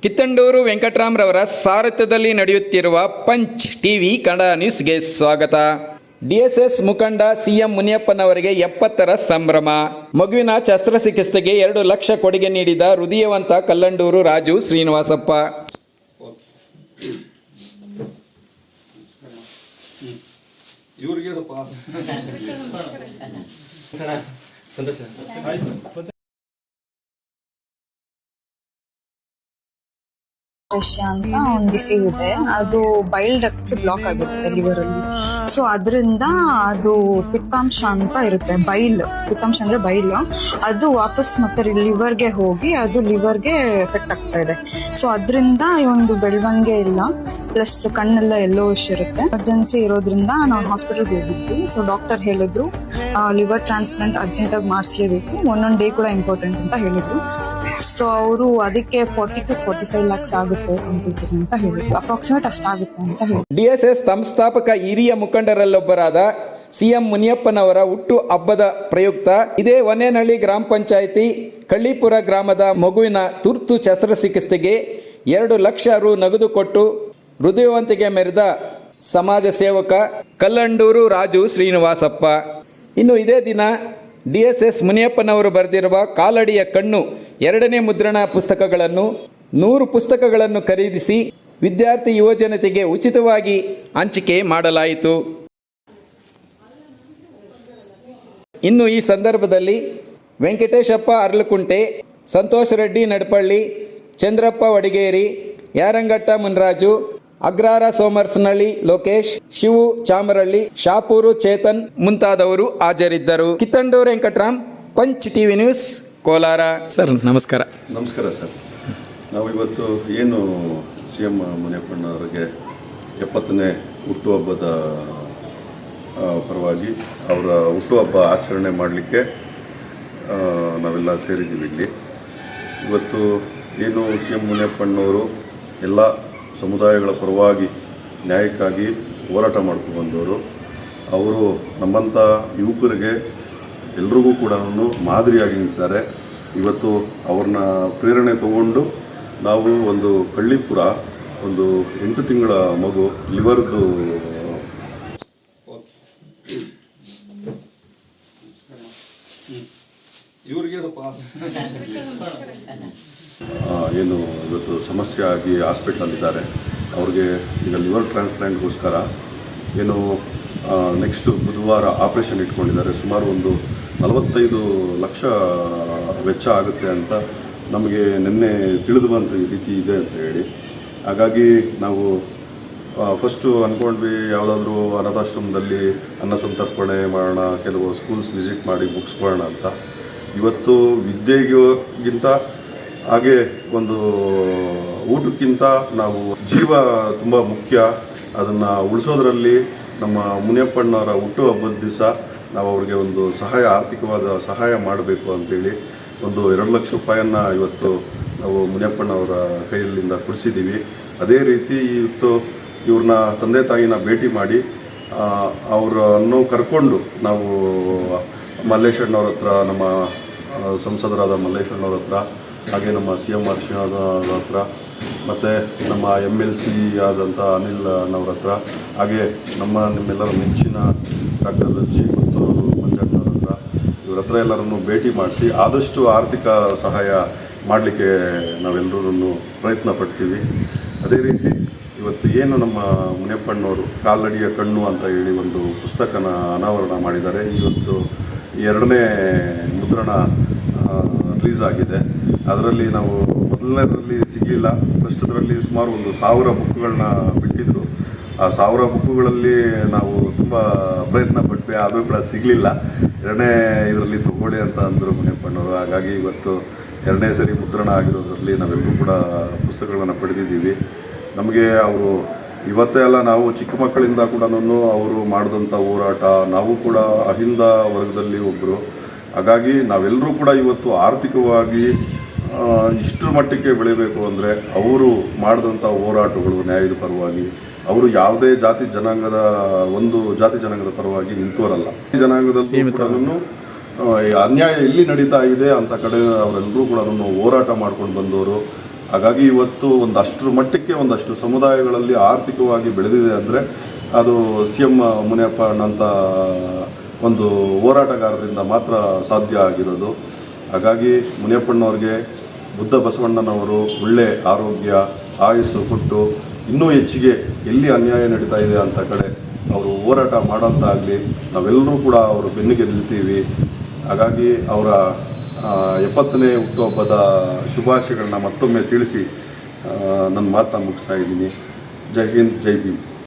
ಕಿತ್ತಂಡೂರು ವೆಂಕಟರಾಮ್ರವರ ಸಾರಥ್ಯದಲ್ಲಿ ನಡೆಯುತ್ತಿರುವ punch TV Kannada ನ್ಯೂಸ್ಗೆ ಸ್ವಾಗತ. ಡಿಎಸ್ಎಸ್ ಮುಖಂಡ ಸಿಎಂ ಮುನಿಯಪ್ಪನವರಿಗೆ 70ರ ಸಂಭ್ರಮ. ಮಗುವಿನ ಶಸ್ತ್ರಚಿಕಿತ್ಸೆಗೆ 2 ಲಕ್ಷ ಕೊಡುಗೆ ನೀಡಿದ ಹೃದಯವಂತ ಕಲ್ಲಂಡೂರು ರಾಜು ಶ್ರೀನಿವಾಸಪ್ಪ. ಅಂತ ಒಂದು ಡಿಸೀಸ್ ಇದೆ, ಅದು ಬೈಲ್ ಡಕ್ಟ್ಸ್ ಬ್ಲಾಕ್ ಆಗಿರುತ್ತೆ ಲಿವರ್ ಅಲ್ಲಿ. ಸೊ ಅದರಿಂದ ಅದು ಪಿತ್ತಾಂಶ ಅಂತ ಇರುತ್ತೆ, ಪಿತ್ತಾಂಶ ಅಂದ್ರೆ ಬೈಲ್, ಅದು ವಾಪಸ್ ಮತ್ತೆ ಲಿವರ್ಗೆ ಹೋಗಿ ಅದು ಲಿವರ್ಗೆ ಎಫೆಕ್ಟ್ ಆಗ್ತಾ ಇದೆ. ಸೊ ಅದರಿಂದ ಈ ಒಂದು ಬೆಳವಣಿಗೆ ಇಲ್ಲ, ಪ್ಲಸ್ ಕಣ್ಣೆಲ್ಲ ಎಲ್ಲೋಶ್ ಇರುತ್ತೆ. ಎಮರ್ಜೆನ್ಸಿ ಇರೋದ್ರಿಂದ ನಾವು ಹಾಸ್ಪಿಟಲ್ಗೆ ಹೋಗಿದ್ವಿ. ಸೊ ಡಾಕ್ಟರ್ ಹೇಳಿದ್ರು ಲಿವರ್ ಟ್ರಾನ್ಸ್ಪ್ಲಾಂಟ್ ಅರ್ಜೆಂಟಾಗಿ ಮಾಡಿಸ್ಲೇಬೇಕು, ಒಂದೊಂದು ಡೇ ಕೂಡ ಇಂಪಾರ್ಟೆಂಟ್ ಅಂತ ಹೇಳಿದ್ರು. ಸೊ ಅವರು ಅದಕ್ಕೆ 40 to 45 lakhs ಆಗುತ್ತೆ ಕಂಪಲ್ಸರಿ ಅಂತ ಹೇಳಿದ್ರು, ಅಪ್ರಾಕ್ಸಿಮೇಟ್ ಅಷ್ಟಾಗುತ್ತೆ ಅಂತ ಹೇಳಿ. ಡಿಎಸ್ಎಸ್ ಸಂಸ್ಥಾಪಕ ಹಿರಿಯ ಮುಖಂಡರಲ್ಲೊಬ್ಬರಾದ ಸಿಎಂ ಮುನಿಯಪ್ಪನವರ ಹುಟ್ಟು ಹಬ್ಬದ ಪ್ರಯುಕ್ತ ಇದೇ ಹೊನ್ನೇನಹಳ್ಳಿ ಗ್ರಾಮ ಪಂಚಾಯಿತಿ ಕಳ್ಳಿಪುರ ಗ್ರಾಮದ ಮಗುವಿನ ತುರ್ತು ಶಸ್ತ್ರಚಿಕಿತ್ಸೆಗೆ 2 ಲಕ್ಷ ರು ನಗದು ಕೊಟ್ಟು ಹೃದಯವಂತಿಕೆ ಮೆರೆದ ಸಮಾಜ ಸೇವಕ ಕಲ್ಲಂಡೂರು ರಾಜು ಶ್ರೀನಿವಾಸಪ್ಪ. ಇನ್ನು ಇದೇ ದಿನ ಡಿಎಸ್ಎಸ್ ಮುನಿಯಪ್ಪನವರು ಬರೆದಿರುವ ಕಾಲಡಿಯ ಕಣ್ಣು 2ನೇ ಮುದ್ರಣ ಪುಸ್ತಕಗಳನ್ನು 100 ಪುಸ್ತಕಗಳನ್ನು ಖರೀದಿಸಿ ವಿದ್ಯಾರ್ಥಿ ಯುವಜನತೆಗೆ ಉಚಿತವಾಗಿ ಹಂಚಿಕೆ ಮಾಡಲಾಯಿತು. ಇನ್ನು ಈ ಸಂದರ್ಭದಲ್ಲಿ ವೆಂಕಟೇಶಪ್ಪ ಅರ್ಲಕುಂಟೆ, ಸಂತೋಷ್ ರೆಡ್ಡಿ ನಡ್ಪಳ್ಳಿ, ಚಂದ್ರಪ್ಪ ವಡಿಗೇರಿ, ಯಾರಂಗಟ್ಟ ಮುನ್ರಾಜು, ಅಗ್ರಾರ ಸೋಮರ್ಸ್ನಳ್ಳಿ ಲೋಕೇಶ್, ಶಿವು ಚಾಮರಳ್ಳಿ, ಶಾಪೂರು ಚೇತನ್ ಮುಂತಾದವರು ಹಾಜರಿದ್ದರು. Kittandur Venkataram, Punch TV news, Kolar. Sir ನಮಸ್ಕಾರ. ನಮಸ್ಕಾರ ಸರ್. ನಾವು ಇವತ್ತು ಏನು ಸಿ ಎಂ ಮುನಿಯಪ್ಪನವರಿಗೆ 70ನೇ ಹುಟ್ಟುಹಬ್ಬದ ಪರವಾಗಿ ಅವರ ಹುಟ್ಟುಹಬ್ಬ ಆಚರಣೆ ಮಾಡಲಿಕ್ಕೆ ನಾವೆಲ್ಲ ಸೇರಿದ್ದೀವಿ ಇಲ್ಲಿ. ಇವತ್ತು ಏನು ಸಿ ಎಂ ಮುನಿಯಪ್ಪನವರು ಎಲ್ಲ ಸಮುದಾಯಗಳ ಪರವಾಗಿ ನ್ಯಾಯಕ್ಕಾಗಿ ಹೋರಾಟ ಮಾಡ್ಕೊಂಡು ಬಂದವರು. ಅವರು ನಮ್ಮಂಥ ಯುವಕರಿಗೆ ಎಲ್ರಿಗೂ ಕೂಡ ಮಾದರಿಯಾಗಿ ನಿಂತಿದ್ದಾರೆ. ಇವತ್ತು ಅವ್ರನ್ನ ಪ್ರೇರಣೆ ತಗೊಂಡು ನಾವು ಒಂದು ಕಳ್ಳಿಪುರ ಒಂದು 8 ತಿಂಗಳ ಮಗು ಲಿವರ್ದು ಏನು ಇವತ್ತು ಸಮಸ್ಯೆ ಆಗಿ ಹಾಸ್ಪಿಟ್ಲಲ್ಲಿದ್ದಾರೆ. ಅವ್ರಿಗೆ ಈಗ ಲಿವರ್ ಟ್ರಾನ್ಸ್ಪ್ಲಾಂಟ್ಗೋಸ್ಕರ ಏನು ನೆಕ್ಸ್ಟ್ ಬುಧವಾರ ಆಪ್ರೇಷನ್ ಇಟ್ಕೊಂಡಿದ್ದಾರೆ. ಸುಮಾರು ಒಂದು 45 ಲಕ್ಷ ವೆಚ್ಚ ಆಗುತ್ತೆ ಅಂತ ನಮಗೆ ನಿನ್ನೆ ತಿಳಿದು ಬಂದ ರೀತಿ ಇದೆ ಅಂತ ಹೇಳಿ. ಹಾಗಾಗಿ ನಾವು ಫಸ್ಟು ಅಂದ್ಕೊಂಡ್ವಿ ಯಾವುದಾದ್ರೂ ಅನಾಥಾಶ್ರಮದಲ್ಲಿ ಅನ್ನ ಸಂತರ್ಪಣೆ ಮಾಡೋಣ, ಕೆಲವು ಸ್ಕೂಲ್ಸ್ ವಿಸಿಟ್ ಮಾಡಿ ಮುಗಿಸ್ಕೊಳ್ಳೋಣ ಅಂತ. ಇವತ್ತು ವಿದ್ಯೆಗಿಂತ ಹಾಗೆ ಒಂದು ಊಟಕ್ಕಿಂತ ನಾವು ಜೀವ ತುಂಬ ಮುಖ್ಯ. ಅದನ್ನು ಉಳಿಸೋದ್ರಲ್ಲಿ ನಮ್ಮ ಮುನಿಯಪ್ಪನವರ ಹುಟ್ಟುಹಬ್ಬದ ದಿವಸ ನಾವು ಅವ್ರಿಗೆ ಒಂದು ಆರ್ಥಿಕವಾದ ಸಹಾಯ ಮಾಡಬೇಕು ಅಂತೇಳಿ ಒಂದು 2 ಲಕ್ಷ ರೂಪಾಯಿಯನ್ನು ಇವತ್ತು ನಾವು ಮುನಿಯಪ್ಪನವರ ಕೈಯಲ್ಲಿಂದ ಕೊಡಿಸಿದ್ದೀವಿ. ಅದೇ ರೀತಿ ಇವತ್ತು ಇವ್ರನ್ನ ತಂದೆ ತಾಯಿನ ಭೇಟಿ ಮಾಡಿ ಅವರನ್ನು ಕರ್ಕೊಂಡು ನಾವು ಮಲ್ಲೇಶಣ್ಣವ್ರ ಹತ್ರ, ನಮ್ಮ ಸಂಸದರಾದ ಮಲ್ಲೇಶಣ್ಣವ್ರ ಹತ್ರ, ಹಾಗೆ ನಮ್ಮ ಸಿ ಎಂ ಅರ್ಶಿಣವ್ರ ಹತ್ರ, ಮತ್ತು ನಮ್ಮ MLC ಆದಂಥ ಅನಿಲ್ ಅಣ್ಣವ್ರ ಹತ್ರ, ಹಾಗೆ ನಿಮ್ಮೆಲ್ಲರ ಮೆಚ್ಚಿನ ಡಾಕ್ಟರ್ ರಜ್ಜಿ ಮತ್ತು ಮಂಜಣ್ಣವ್ರ ಹತ್ರ, ಇವ್ರ ಹತ್ರ ಎಲ್ಲರನ್ನು ಭೇಟಿ ಮಾಡಿಸಿ ಆದಷ್ಟು ಆರ್ಥಿಕ ಸಹಾಯ ಮಾಡಲಿಕ್ಕೆ ನಾವೆಲ್ಲರೂ ಪ್ರಯತ್ನ ಪಡ್ತೀವಿ. ಅದೇ ರೀತಿ ಇವತ್ತು ಏನು ನಮ್ಮ ಮುನಿಯಪ್ಪನವರು ಕಾಲಡಿಯ ಕಣ್ಣು ಅಂತ ಹೇಳಿ ಒಂದು ಪುಸ್ತಕನ ಅನಾವರಣ ಮಾಡಿದ್ದಾರೆ. ಇವತ್ತು 2ನೇ ಮುದ್ರಣ ರಿಲೀಸ್ ಆಗಿದೆ. ಅದರಲ್ಲಿ ನಾವು ಮೊದಲನೇದರಲ್ಲಿ ಸಿಗಲಿಲ್ಲ, ಫಸ್ಟದರಲ್ಲಿ ಸುಮಾರು ಒಂದು 1000 ಬುಕ್ಗಳನ್ನ ಬಿಟ್ಟಿದ್ದರು. ಆ 1000 ಬುಕ್ಗಳಲ್ಲಿ ನಾವು ತುಂಬ ಪ್ರಯತ್ನ ಪಟ್ವಿ, ಆದರೂ ಕೂಡ ಸಿಗಲಿಲ್ಲ. 2ನೇ ಇದರಲ್ಲಿ ತಗೊಳ್ಳಿ ಅಂತ ಅಂದರು ಮುನಿಯಪ್ಪನವರು. ಹಾಗಾಗಿ ಇವತ್ತು 2ನೇ ಸರಿ ಮುದ್ರಣ ಆಗಿರೋದ್ರಲ್ಲಿ ನಾವೆಲ್ಲರೂ ಕೂಡ ಪುಸ್ತಕಗಳನ್ನು ಪಡೆದಿದ್ದೀವಿ. ನಮಗೆ ಅವರು ಇವತ್ತೇ ಅಲ್ಲ, ನಾವು ಚಿಕ್ಕ ಮಕ್ಕಳಿಂದ ಕೂಡ ಅವರು ಮಾಡಿದಂಥ ಹೋರಾಟ, ನಾವು ಕೂಡ ಅಹಿಂದ ವರ್ಗದಲ್ಲಿ ಒಬ್ಬರು. ಹಾಗಾಗಿ ನಾವೆಲ್ಲರೂ ಕೂಡ ಇವತ್ತು ಆರ್ಥಿಕವಾಗಿ ಇಷ್ಟರ ಮಟ್ಟಕ್ಕೆ ಬೆಳಿಬೇಕು ಅಂದರೆ ಅವರು ಮಾಡಿದಂಥ ಹೋರಾಟಗಳು ನ್ಯಾಯದ ಪರವಾಗಿ, ಅವರು ಯಾವುದೇ ಜಾತಿ ಜನಾಂಗದ ಪರವಾಗಿ ನಿಂತವರಲ್ಲ. ಈ ಜನಾಂಗದಲ್ಲೂ ಕೂಡ ಅನ್ಯಾಯ ಎಲ್ಲಿ ನಡೀತಾ ಇದೆ ಅಂತ ಕಡೆ ಅವರೆಲ್ಲರೂ ಕೂಡ ಹೋರಾಟ ಮಾಡ್ಕೊಂಡು ಬಂದವರು. ಹಾಗಾಗಿ ಇವತ್ತು ಅಷ್ಟರ ಮಟ್ಟಕ್ಕೆ ಒಂದಷ್ಟು ಸಮುದಾಯಗಳಲ್ಲಿ ಆರ್ಥಿಕವಾಗಿ ಬೆಳೆದಿದೆ ಅಂದರೆ ಅದು CM ಮುನಿಯಪ್ಪನಂಥ ಒಂದು ಹೋರಾಟಗಾರರಿಂದ ಮಾತ್ರ ಸಾಧ್ಯ ಆಗಿರೋದು. ಹಾಗಾಗಿ ಮುನಿಯಪ್ಪನವ್ರಿಗೆ ಬುದ್ಧ ಬಸವಣ್ಣನವರು ಒಳ್ಳೆ ಆರೋಗ್ಯ ಆಯುಸ್ಸು ಕೊಟ್ಟು ಇನ್ನೂ ಹೆಚ್ಚಿಗೆ ಎಲ್ಲಿ ಅನ್ಯಾಯ ನಡೀತಾ ಇದೆ ಅಂತ ಕಡೆ ಅವರು ಹೋರಾಟ ಮಾಡೋಂತಾಗಲಿ ನಾವೆಲ್ಲರೂ ಕೂಡ ಅವರು ಬೆನ್ನಿಗೆ ನಿಲ್ತೀವಿ. ಹಾಗಾಗಿ ಅವರ 70ನೇ ಹುಟ್ಟುಹಬ್ಬದ ಶುಭಾಶಯಗಳನ್ನ ಮತ್ತೊಮ್ಮೆ ತಿಳಿಸಿ ನನ್ನ ಮಾತನ್ನು ಮುಗಿಸ್ತಾ ಇದ್ದೀನಿ. ಜೈ ಹಿಂದ್, ಜೈ ಭೀಮ್.